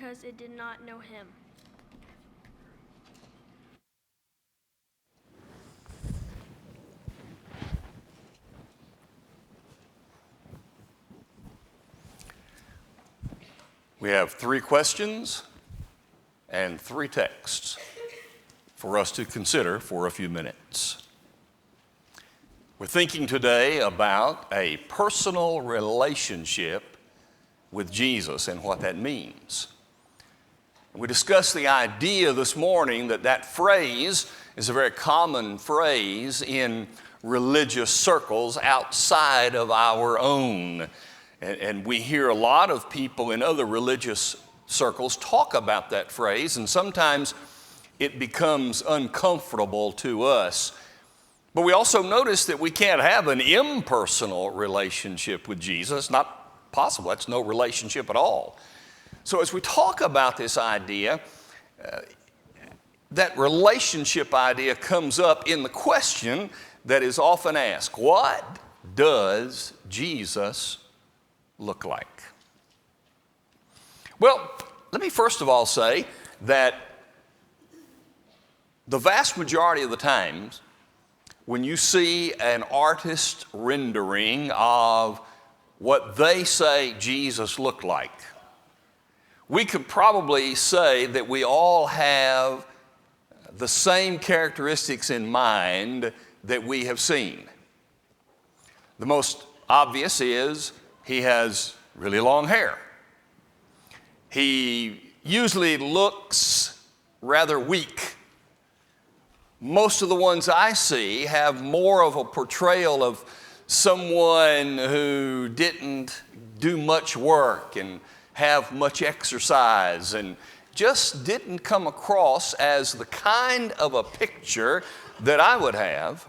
because it did not know him. We have 3 questions and 3 texts for us to consider for a few minutes. We're thinking today about a personal relationship with Jesus and what that means. We discussed the idea this morning that phrase is a very common phrase in religious circles outside of our own. And we hear a lot of people in other religious circles talk about that phrase, and sometimes it becomes uncomfortable to us. But we also notice that we can't have an impersonal relationship with Jesus. Not possible. That's no relationship at all. So as we talk about this idea, that relationship idea comes up in the question that is often asked: what does Jesus look like? Well, let me first of all say that the vast majority of the times when you see an artist rendering of what they say Jesus looked like, we could probably say that we all have the same characteristics in mind that we have seen. The most obvious is he has really long hair. He usually looks rather weak. Most of the ones I see have more of a portrayal of someone who didn't do much work and have much exercise and just didn't come across as the kind of a picture that I would have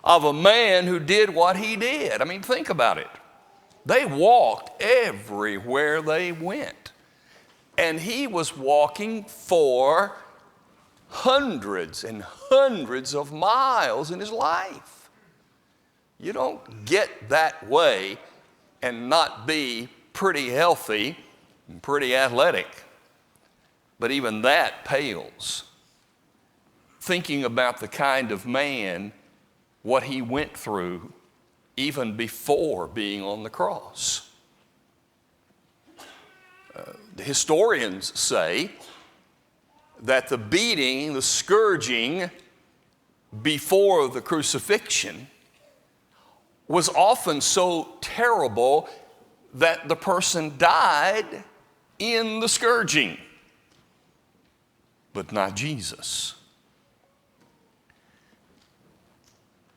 of a man who did what he did. I mean, think about it. They walked everywhere they went. And he was walking for hundreds and hundreds of miles in his life. You don't get that way and not be pretty healthy and pretty athletic. But even that pales. Thinking about the kind of man, what he went through even before being on the cross. The historians say that the beating, the scourging before the crucifixion was often so terrible that the person died in the scourging, but not Jesus.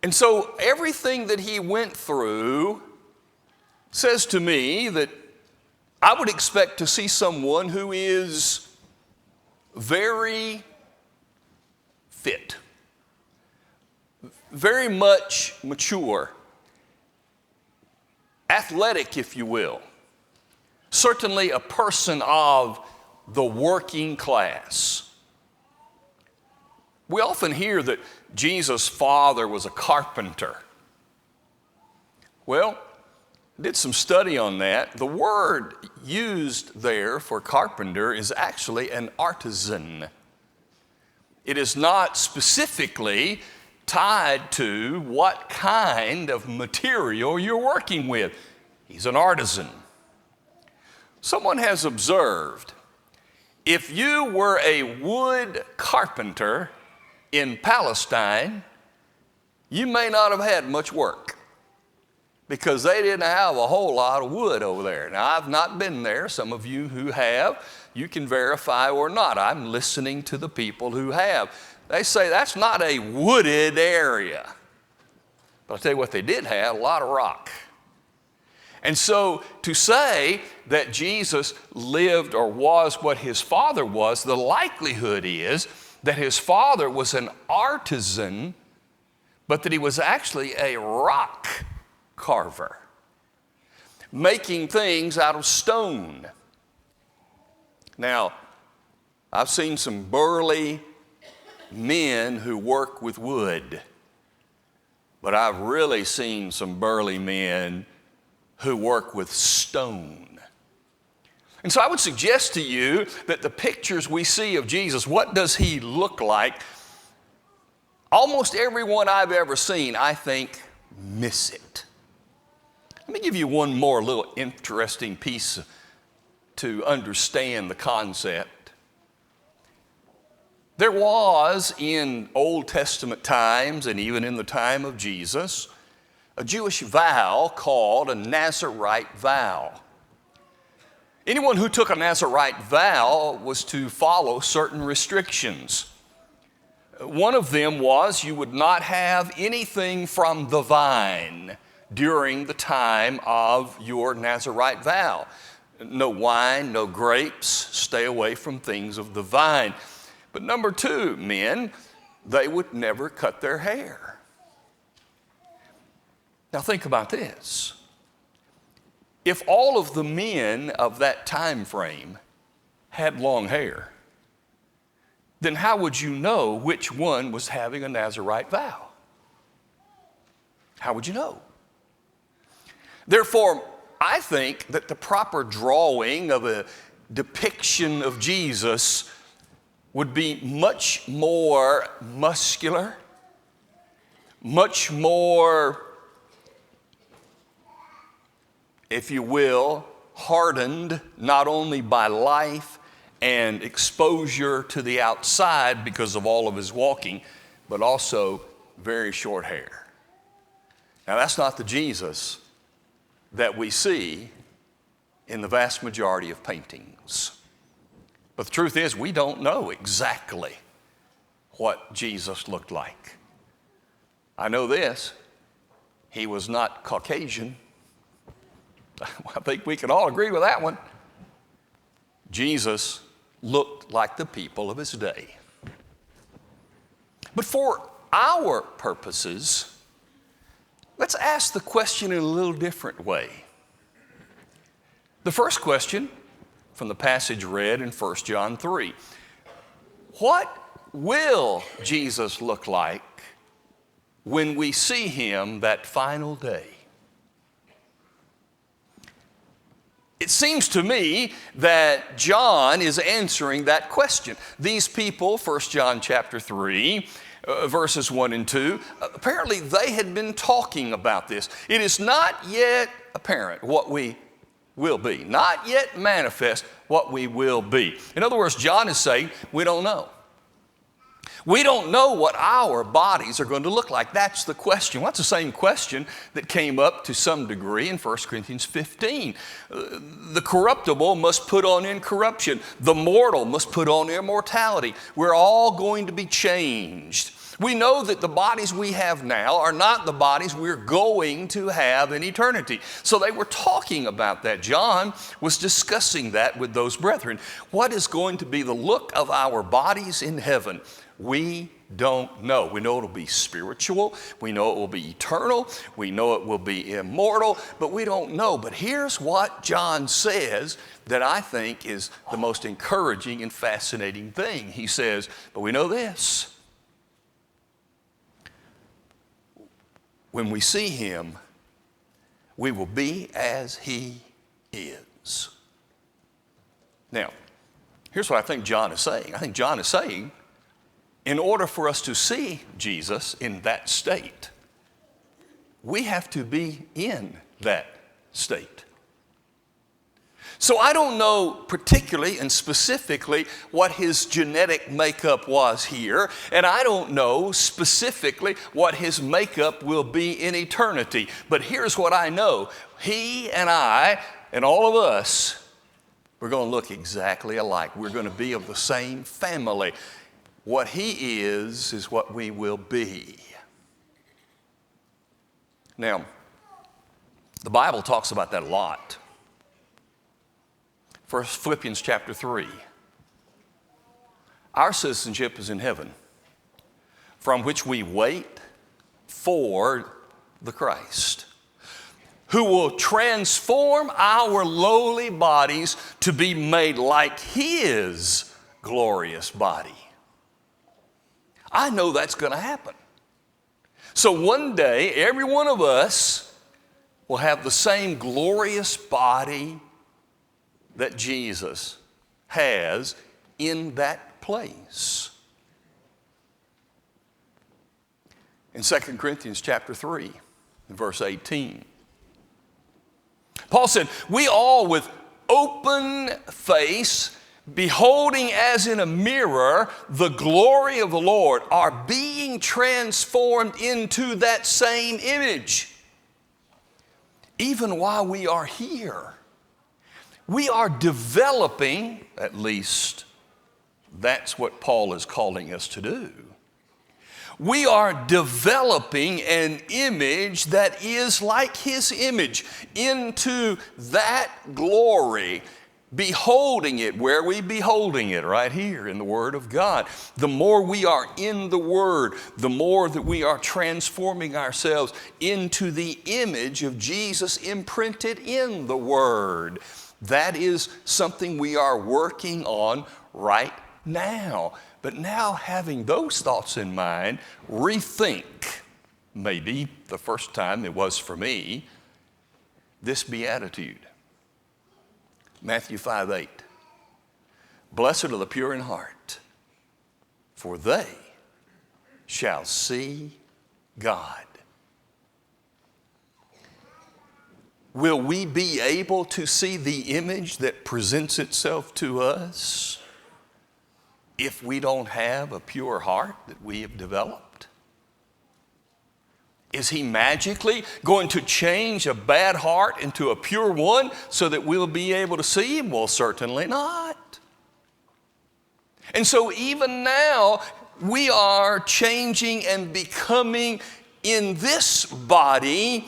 And so everything that he went through says to me that I would expect to see someone who is very fit, very much mature, athletic, if you will. Certainly a person of the working class. We often hear that Jesus' father was a carpenter. Well, I did some study on that. The word used there for carpenter is actually an artisan. It is not specifically tied to what kind of material you're working with. He's an artisan. Someone has observed, if you were a wood carpenter in Palestine, you may not have had much work because they didn't have a whole lot of wood over there. Now, I've not been there. Some of you who have, you can verify or not. I'm listening to the people who have. They say that's not a wooded area. But I'll tell you what they did have, a lot of rock. And so to say that Jesus lived or was what his father was, the likelihood is that his father was an artisan, but that he was actually a rock carver, making things out of stone. Now, I've seen some burly men who work with wood, but I've really seen some burly men who work with stone. And so I would suggest to you that the pictures we see of Jesus, what does he look like? Almost everyone I've ever seen, I think, miss it. Let me give you one more little interesting piece to understand the concept. There was in Old Testament times and even in the time of Jesus, a Jewish vow called a Nazirite vow. Anyone who took a Nazirite vow was to follow certain restrictions. One of them was you would not have anything from the vine during the time of your Nazirite vow. No wine, no grapes, stay away from things of the vine. But number two, men, they would never cut their hair. Now think about this. If all of the men of that time frame had long hair, then how would you know which one was having a Nazirite vow? How would you know? Therefore, I think that the proper drawing of a depiction of Jesus would be much more muscular, much more, if you will, hardened not only by life and exposure to the outside because of all of his walking, but also very short hair. Now that's not the Jesus that we see in the vast majority of paintings. But the truth is, we don't know exactly what Jesus looked like. I know this, he was not Caucasian. I think we can all agree with that one. Jesus looked like the people of his day. But for our purposes, let's ask the question in a little different way. The first question from the passage read in 1 John 3. What will Jesus look like when we see him that final day? It seems to me that John is answering that question. These people, 1 John chapter 3, verses 1 and 2, apparently they had been talking about this. It is not yet apparent what we will be, not yet manifest what we will be. In other words, John is saying, we don't know. We don't know what our bodies are going to look like. That's the question. Well, that's the same question that came up to some degree in 1 Corinthians 15. The corruptible must put on incorruption. The mortal must put on immortality. We're all going to be changed. We know that the bodies we have now are not the bodies we're going to have in eternity. So they were talking about that. John was discussing that with those brethren. What is going to be the look of our bodies in heaven? We don't know. We know it'll be spiritual. We know it will be eternal. We know it will be immortal, but we don't know. But here's what John says that I think is the most encouraging and fascinating thing. He says, but we know this. When we see him, we will be as he is. Now, here's what I think John is saying. I think John is saying, in order for us to see Jesus in that state, we have to be in that state. So I don't know particularly and specifically what his genetic makeup was here, and I don't know specifically what his makeup will be in eternity. But here's what I know. He and I and all of us, we're going to look exactly alike. We're going to be of the same family. What he is what we will be. Now, the Bible talks about that a lot. First, Philippians chapter 3. Our citizenship is in heaven, from which we wait for the Christ, who will transform our lowly bodies to be made like his glorious body. I know that's going to happen. So one day, every one of us will have the same glorious body that Jesus has in that place. In 2 Corinthians chapter 3, verse 18, Paul said, we all with open face, beholding as in a mirror the glory of the Lord, are being transformed into that same image. Even while we are here, we are developing, at least that's what Paul is calling us to do. We are developing an image that is like his image into that glory, beholding it. Where are we beholding it? Right here in the Word of God. The more we are in the Word, the more that we are transforming ourselves into the image of Jesus imprinted in the Word. That is something we are working on right now. But now, having those thoughts in mind, rethink, maybe the first time it was for me, this beatitude. Matthew 5:8. Blessed are the pure in heart, for they shall see God. Will we be able to see the image that presents itself to us if we don't have a pure heart that we have developed? Is he magically going to change a bad heart into a pure one so that we'll be able to see him? Well, certainly not. And so even now, we are changing and becoming in this body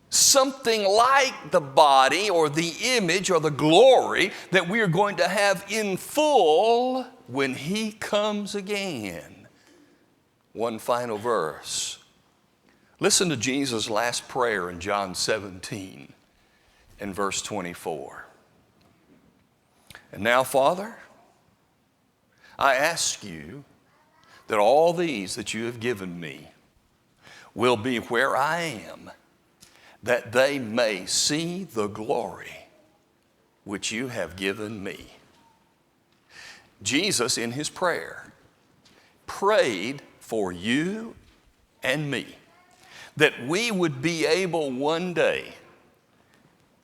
something like the body or the image or the glory that we are going to have in full when he comes again. One final verse. Listen to Jesus' last prayer in John 17 and verse 24. And now, Father, I ask you that all these that you have given me will be where I am, that they may see the glory which you have given me. Jesus, in his prayer, prayed for you and me that we would be able one day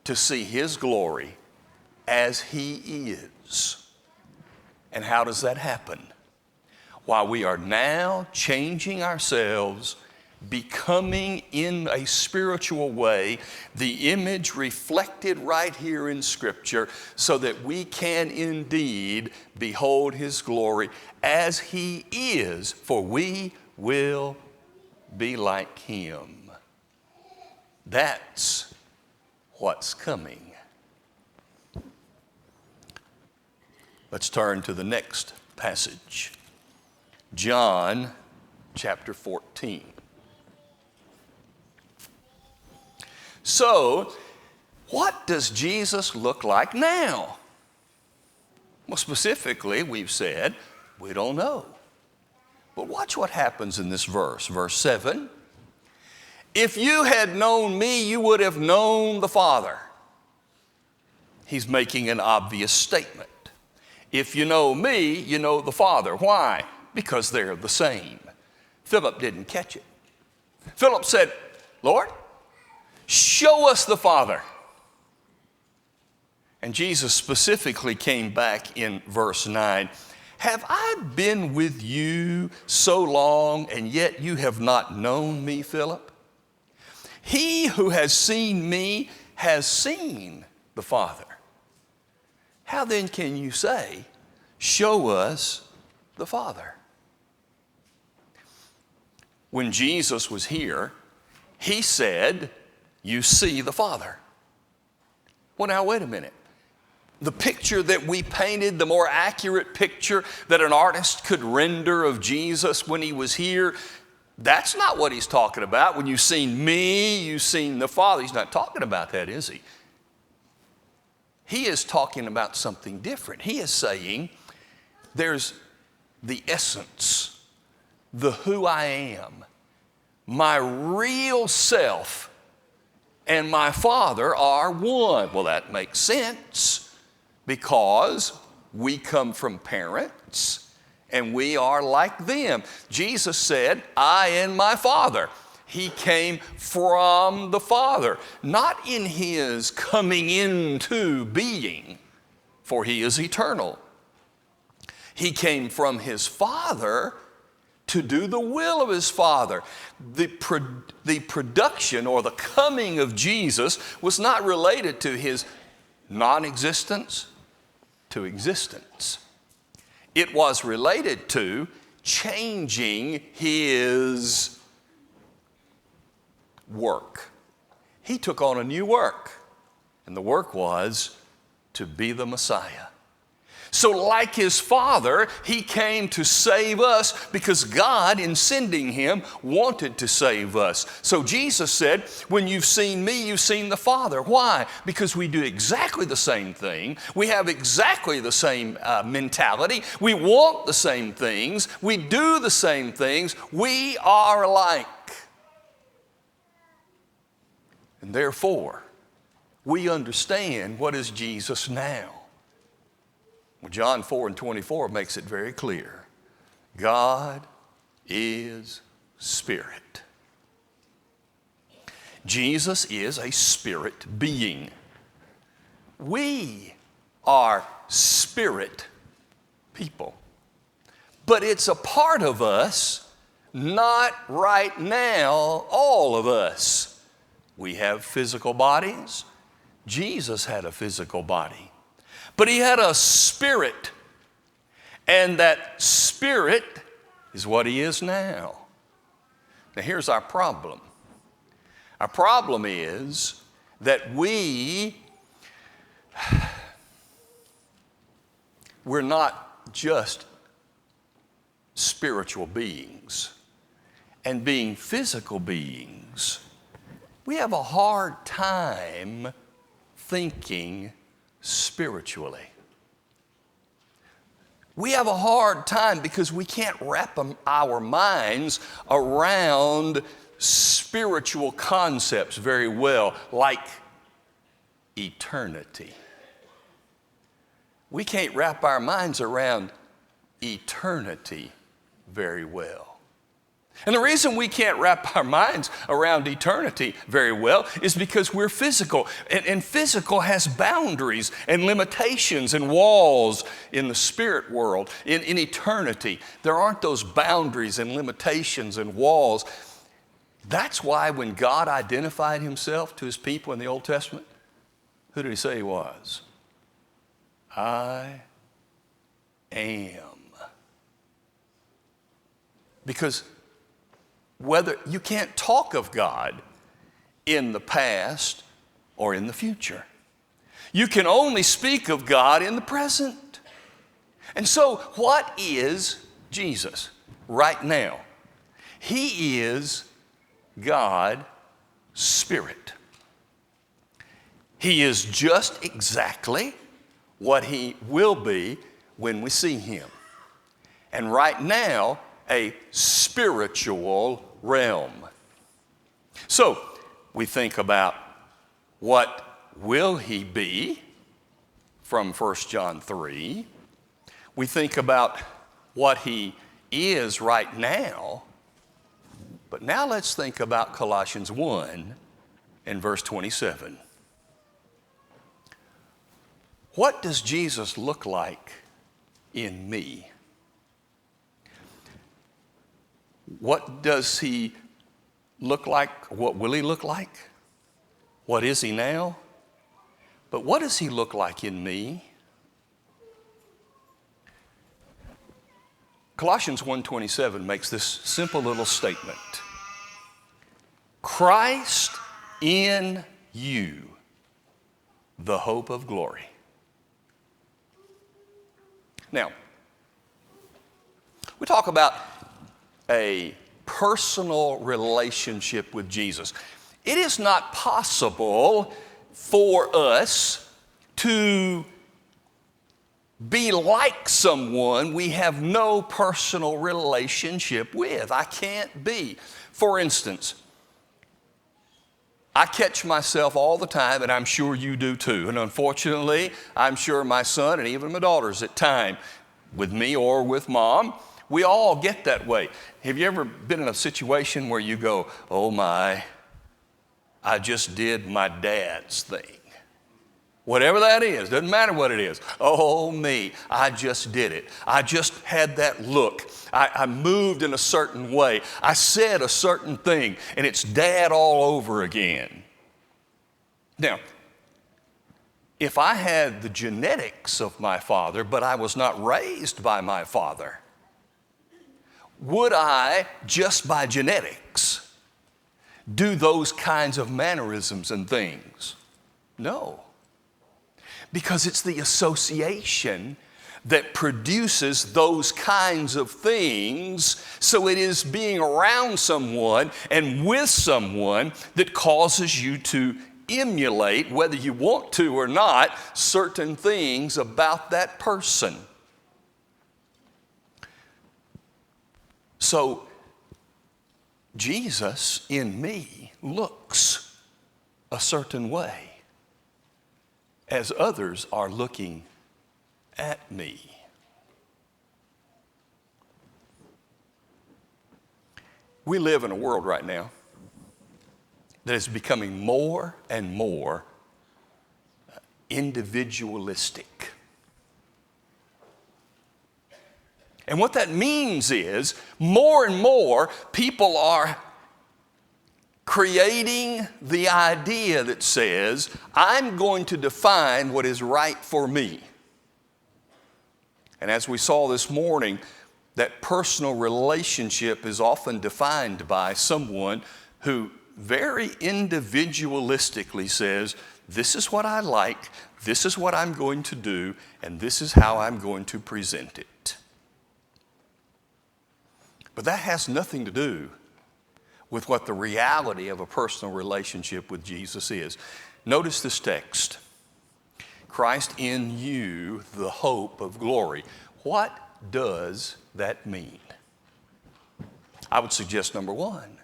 to see his glory as he is. And how does that happen? While we are now changing ourselves, becoming in a spiritual way the image reflected right here in Scripture, so that we can indeed behold his glory as he is, for we will be like him. That's what's coming. Let's turn to the next passage. John chapter 14. So, what does Jesus look like now? Well, specifically, we've said, we don't know. But watch what happens in this verse. Verse 7. If you had known me, you would have known the Father. He's making an obvious statement. If you know me, you know the Father. Why? Because they're the same. Philip didn't catch it. Philip said, Lord, show us the Father. And Jesus specifically came back in verse 9. Have I been with you so long, and yet you have not known me, Philip? He who has seen me has seen the Father. How then can you say, show us the Father? When Jesus was here, he said, you see the Father. Well, now, wait a minute. The picture that we painted, the more accurate picture that an artist could render of Jesus when he was here, that's not what he's talking about. When you've seen me, you've seen the Father. He's not talking about that, is he? He is talking about something different. He is saying there's the essence, the who I am, my real self, and my Father are one. Well, that makes sense. because we come from parents and we are like them. Jesus said, I and my Father. He came from the Father, not in his coming into being, for he is eternal. He came from his Father to do the will of his Father. The production or the coming of Jesus was not related to his non-existence to existence. It was related to changing his work. He took on a new work, and the work was to be the Messiah. So like his Father, he came to save us because God, in sending him, wanted to save us. So Jesus said, when you've seen me, you've seen the Father. Why? Because we do exactly the same thing. We have exactly the same mentality. We want the same things. We do the same things. We are alike. And therefore, we understand what is Jesus now. Well, John 4:24 makes it very clear. God is spirit. Jesus is a spirit being. We are spirit people. But it's a part of us, not right now, all of us. We have physical bodies. Jesus had a physical body. But he had a spirit, and that spirit is what he is now. Now here's our problem. Our problem is that we're not just spiritual beings. And being physical beings, we have a hard time thinking spiritually. We have a hard time because we can't wrap our minds around spiritual concepts very well, like eternity. We can't wrap our minds around eternity very well. And the reason we can't wrap our minds around eternity very well is because we're physical. And physical has boundaries and limitations and walls in the spirit world. In eternity, there aren't those boundaries and limitations and walls. That's why when God identified himself to his people in the Old Testament, who did he say he was? I am. Because whether you can't talk of God in the past or in the future. You can only speak of God in the present. And so what is Jesus right now? He is God Spirit. He is just exactly what he will be when we see him. And right now, a spiritual realm. So we think about what will he be from 1 John 3. We think about what he is right now. But now let's think about Colossians 1 and verse 27. What does Jesus look like in me? What does he look like? What will he look like? What is he now? But what does he look like in me? Colossians 1:27 makes this simple little statement. Christ in you, the hope of glory. Now, we talk about a personal relationship with Jesus. It is not possible for us to be like someone we have no personal relationship with. I can't be. For instance, I catch myself all the time, and I'm sure you do too. And unfortunately, I'm sure my son and even my daughters at times, with me or with mom, we all get that way. Have you ever been in a situation where you go, oh my, I just did my dad's thing? Whatever that is, doesn't matter what it is. Oh me, I just did it. I just had that look. I moved in a certain way. I said a certain thing, and it's dad all over again. Now, if I had the genetics of my father, but I was not raised by my father, would I, just by genetics, do those kinds of mannerisms and things? No. Because it's the association that produces those kinds of things. So it is being around someone and with someone that causes you to emulate, whether you want to or not, certain things about that person. So Jesus in me looks a certain way as others are looking at me. We live in a world right now that is becoming more and more individualistic. And what that means is more and more people are creating the idea that says, I'm going to define what is right for me. And as we saw this morning, that personal relationship is often defined by someone who very individualistically says, this is what I like, this is what I'm going to do, and this is how I'm going to present it. But that has nothing to do with what the reality of a personal relationship with Jesus is. Notice this text. Christ in you, the hope of glory. What does that mean? I would suggest number one,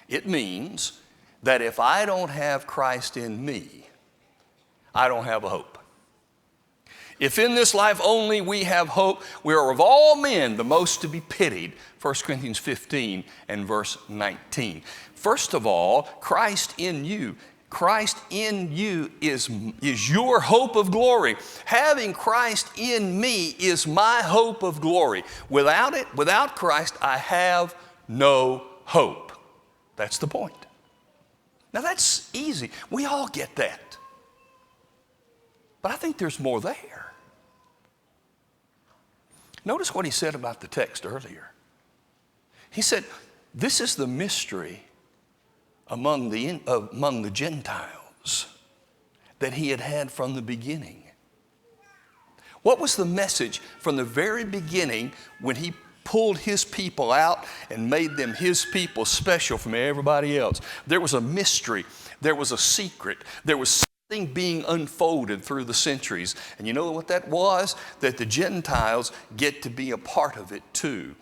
it means that if I don't have Christ in me, I don't have a hope. If in this life only we have hope, we are of all men the most to be pitied. 1 Corinthians 15 and verse 19. First of all, Christ in you. Christ in you is your hope of glory. Having Christ in me is my hope of glory. Without it, without Christ, I have no hope. That's the point. Now that's easy. We all get that. But I think there's more there. Notice what he said about the text earlier. He said, this is the mystery among the Gentiles that he had from the beginning. What was the message from the very beginning when he pulled his people out and made them his people special from everybody else? There was a mystery. There was a secret. There was something being unfolded through the centuries. And you know what that was? That the Gentiles get to be a part of it too.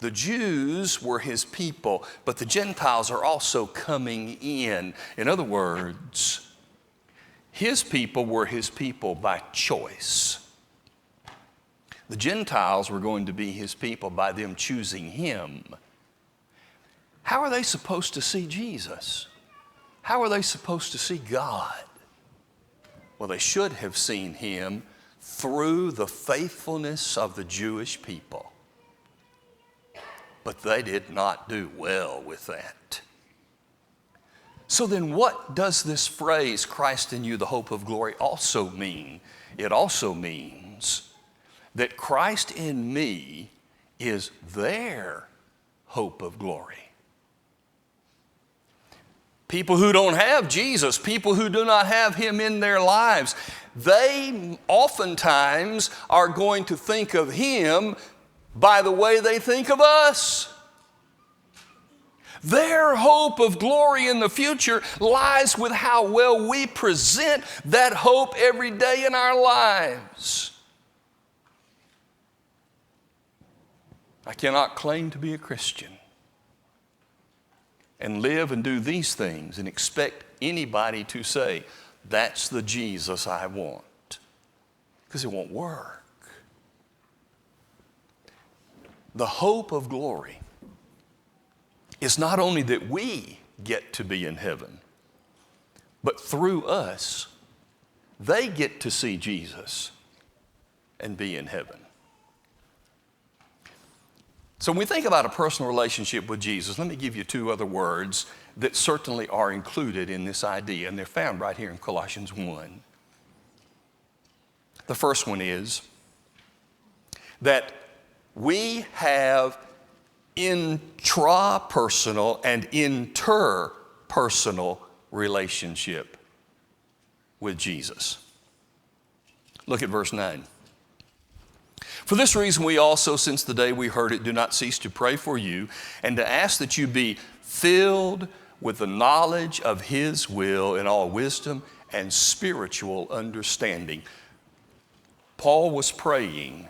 The Jews were his people, but the Gentiles are also coming in. In other words, his people were his people by choice. The Gentiles were going to be his people by them choosing him. How are they supposed to see Jesus? How are they supposed to see God? Well, they should have seen him through the faithfulness of the Jewish people. But they did not do well with that. So then what does this phrase, Christ in you, the hope of glory, also mean? It also means that Christ in me is their hope of glory. People who don't have Jesus, people who do not have him in their lives, they oftentimes are going to think of him by the way they think of us. Their hope of glory in the future lies with how well we present that hope every day in our lives. I cannot claim to be a Christian and live and do these things and expect anybody to say, that's the Jesus I want. Because it won't work. The hope of glory is not only that we get to be in heaven, but through us, they get to see Jesus and be in heaven. So when we think about a personal relationship with Jesus, let me give you two other words that certainly are included in this idea, and they're found right here in Colossians 1. The first one is that we have intrapersonal and interpersonal relationship with Jesus. Look at verse 9. For this reason we also, since the day we heard it, do not cease to pray for you and to ask that you be filled with the knowledge of His will in all wisdom and spiritual understanding. Paul was praying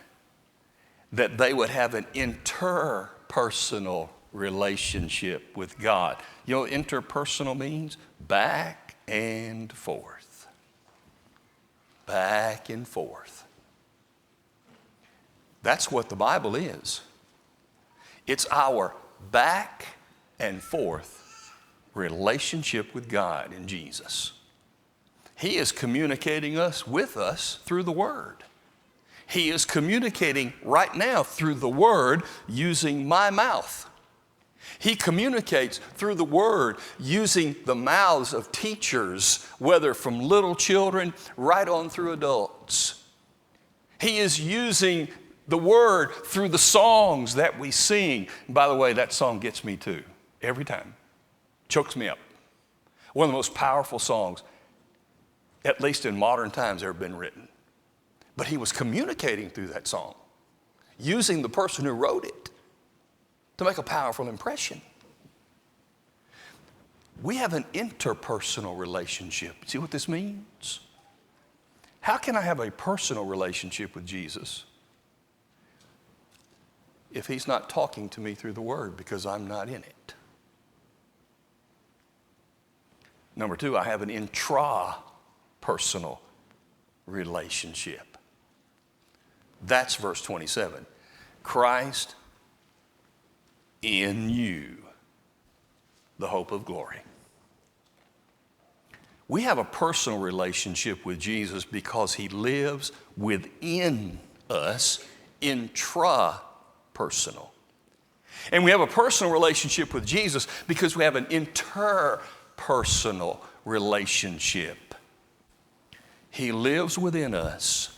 that they would have an interpersonal relationship with God. You know what interpersonal means? Back and forth. Back and forth. That's what the Bible is. It's our back and forth relationship with God in Jesus. He is communicating with us through the Word. He is communicating right now through the Word using my mouth. He communicates through the Word using the mouths of teachers, whether from little children right on through adults. He is using the Word through the songs that we sing. And by the way, that song gets me too, every time. Chokes me up. One of the most powerful songs, at least in modern times, ever been written. But he was communicating through that song, using the person who wrote it to make a powerful impression. We have an interpersonal relationship. See what this means? How can I have a personal relationship with Jesus if He's not talking to me through the Word because I'm not in it? Number two, I have an intrapersonal relationship. That's verse 27. Christ in you, the hope of glory. We have a personal relationship with Jesus because He lives within us, intrapersonal. And we have a personal relationship with Jesus because we have an interpersonal relationship. He lives within us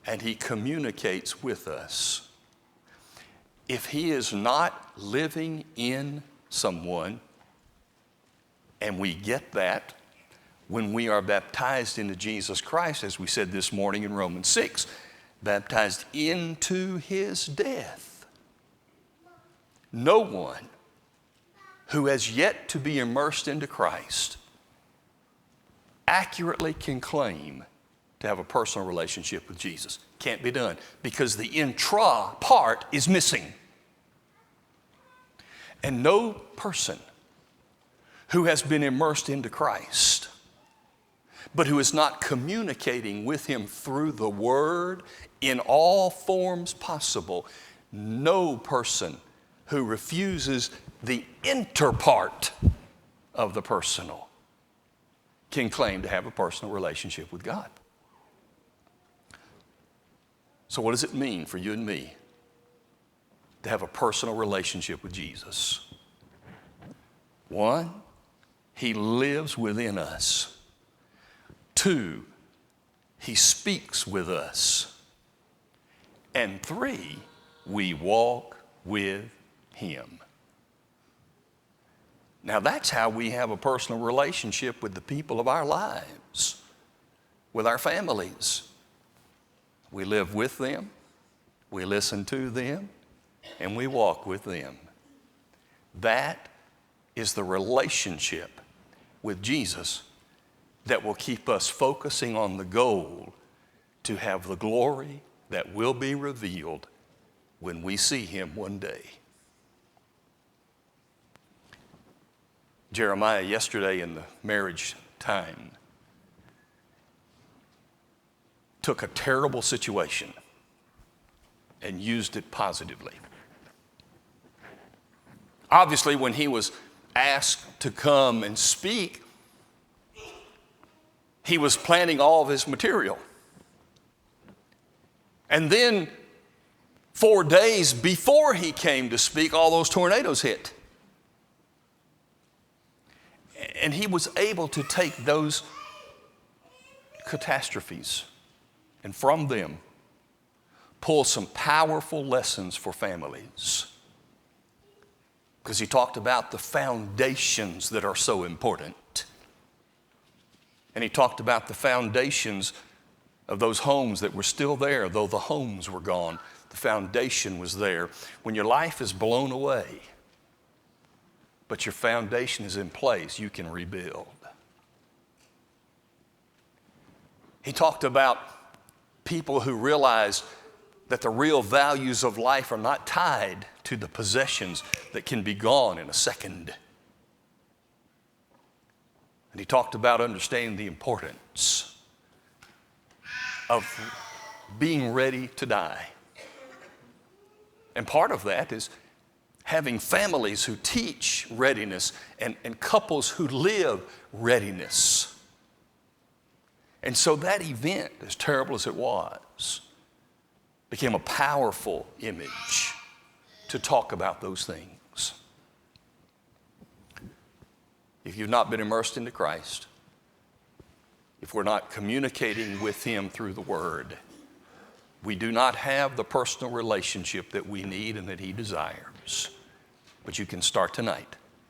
and He communicates with us. If He is not living in someone, and we get that when we are baptized into Jesus Christ, as we said this morning in Romans 6, baptized into His death. No one who has yet to be immersed into Christ accurately can claim to have a personal relationship with Jesus. Can't be done because the intra part is missing. And no person who has been immersed into Christ, but who is not communicating with Him through the Word in all forms possible, no person who refuses the inter part of the personal can claim to have a personal relationship with God. So what does it mean for you and me to have a personal relationship with Jesus? One, He lives within us. Two, He speaks with us. And three, we walk with Him. Now that's how we have a personal relationship with the people of our lives, with our families. We live with them, we listen to them, and we walk with them. That is the relationship with Jesus that will keep us focusing on the goal to have the glory that will be revealed when we see Him one day. Jeremiah yesterday in the marriage time took a terrible situation and used it positively. Obviously, when he was asked to come and speak, he was planning all of his material. And then 4 days before he came to speak, all those tornadoes hit. And he was able to take those catastrophes and from them pull some powerful lessons for families. Because he talked about the foundations that are so important. And he talked about the foundations of those homes that were still there, though the homes were gone. The foundation was there. When your life is blown away, but your foundation is in place, you can rebuild. He talked about people who realized that the real values of life are not tied to the possessions that can be gone in a second. And he talked about understanding the importance of being ready to die. And part of that is having families who teach readiness and couples who live readiness. And so that event, as terrible as it was, became a powerful image to talk about those things. If you've not been immersed into Christ, if we're not communicating with Him through the Word, we do not have the personal relationship that we need and that He desires. But you can start tonight.